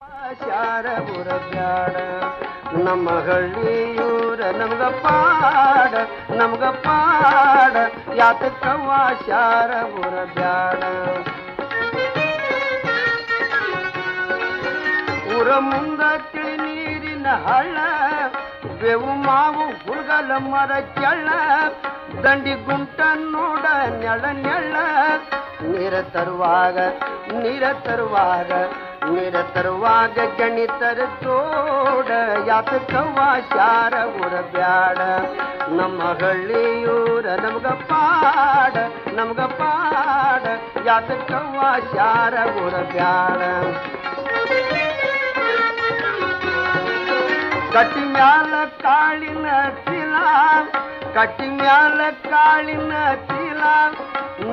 ಶಾರ ಬುರಬ್ಯಾಡ ನಮ್ಮ ಹಳ್ಳಿಯೂರ ನಮ್ಗ ಪಾಡ ಯಾತಕವ್ವ ಶಾರ ಬುರಬ್ಯಾಡ ಊರ ಮುಂದ ತಿಳಿ ನೀರಿನ ಹಳ್ಳ ಬೇವು ಮಾವು ಹುಲ್ಗಲ ಮರ ಚೆಳ್ಳ ದಂಡಿ ಗುಂಟ ನೋಡ ನೆಳ ನೆಳ್ಳ ನೀರ ತರುವಾಗ ಗಣಿತರ ತೋಡ ಯಾತಕವ್ವ ಶಾರ ಬುರಬ್ಯಾಡ ನಮ್ಮ ಹಳ್ಳಿಯೂರ ನಮ್ಗ ಪಾಡ ಯಾತಕವ್ವ ಶಾರ ಬುರಬ್ಯಾಡ ಕಟ್ಟಿ ಮ್ಯಾಲ ಕಾಳಿನ ಚೀಲ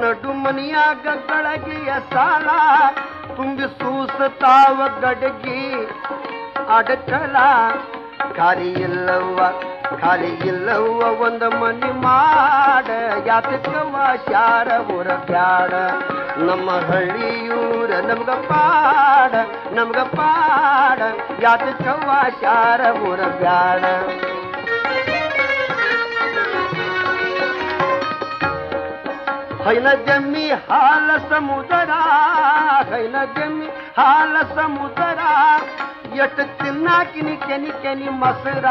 ನಡು ಮನಿಯಾಗ ಗಳಗಿಯ ಸಾಲ ತುಂಬಿ ಸೂಸತಾವ ಗಡಗಿ ಅಡಚಲ ಖಾಲಿ ಇಲ್ಲವ್ವ ಒಂದು ಮನಿ ಮಾಡ ಯಾತಕವ್ವ ಶಾರ ಬುರಬ್ಯಾಡ ನಮ್ಮ ಹಳ್ಳಿಯೂರ ನಮ್ಗ ಪಾಡ ಯಾತಕವ್ವ ಶಾರ ಬುರಬ್ಯಾಡ ಹೈನ ಜಮ್ಮಿ ಹಾಲ ಸಮುದರ ಎಟ್ಟು ತಿನ್ನಾಕಿನಿ ಕೆನಿ ಮಸರ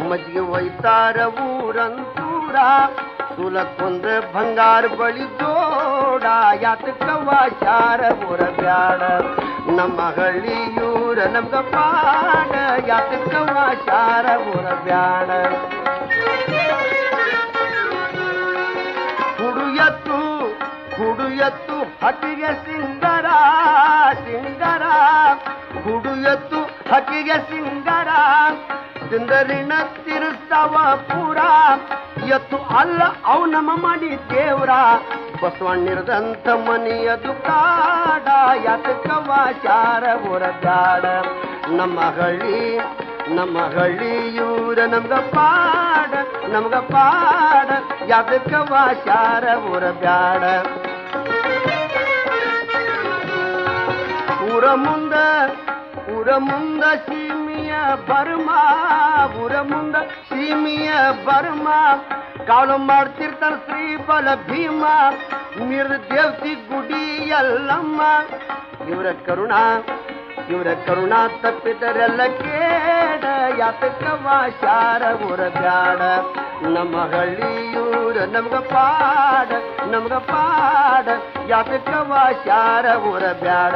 ಮಜ್ಜಿಗೆ ಒಯ್ತಾರ ಊರಂತೂರ ಸುಲಕ್ಕೊಂದ ಬಂಗಾರ ಬಳಿ ಜೋಡ ಯಾತಕವ್ವ ಶಾರ ಬುರಬ್ಯಾಡ ನಮ್ಮ ಹಳ್ಳಿಯೂರ ನಮ್ಗ ಪಾಡ ಯಾತಕವ್ವ ಶಾರ ಬುರಬ್ಯಾಡ ಹುಡು ಎತ್ತು ಹಕ್ಕಿಗೆ ಸಿಂಗರ ಸಿಂದರಿನ ತಿರುಸ್ತವ ಪೂರ ಎತ್ತು ಅಲ್ಲ ಅವು ನಮ್ಮ ಮನಿ ದೇವ್ರ ಬಸವಣ್ಣಿರದಂತ ಮನಿಯದು ಕಾಡ ಯಾತಕವ್ವ ಶಾರ ಬುರಬ್ಯಾಡ ನಮ್ಮ ಹಳ್ಳಿಯೂರ ನಮ್ಗ ಪಾಡ ಯಾತಕವ್ವ ಶಾರ ಬುರಬ್ಯಾಡ ಊರ ಮುಂದ ಸೀಮಿಯ ಬರ್ಮ ಕಾಳು ಮಾಡ್ತಿರ್ತಾರ ಶ್ರೀ ಬಲ ಭೀಮ ನಿರ್ದೇವತಿ ಗುಡಿ ಎಲ್ಲಮ್ಮ ಇವರ ಕರುಣಾ ತಪ್ಪಿದರೆಲ್ಲ ಕೇಡ ಯಾತಕವ್ವ ಶಾರ ಬುರಬ್ಯಾಡ ನಮ್ಮ ಹಳ್ಳಿಯೂರ ನಮ್ಗ ಪಾಡ ಯಾತಕವ್ವ ಶಾರ ಬುರಬ್ಯಾಡ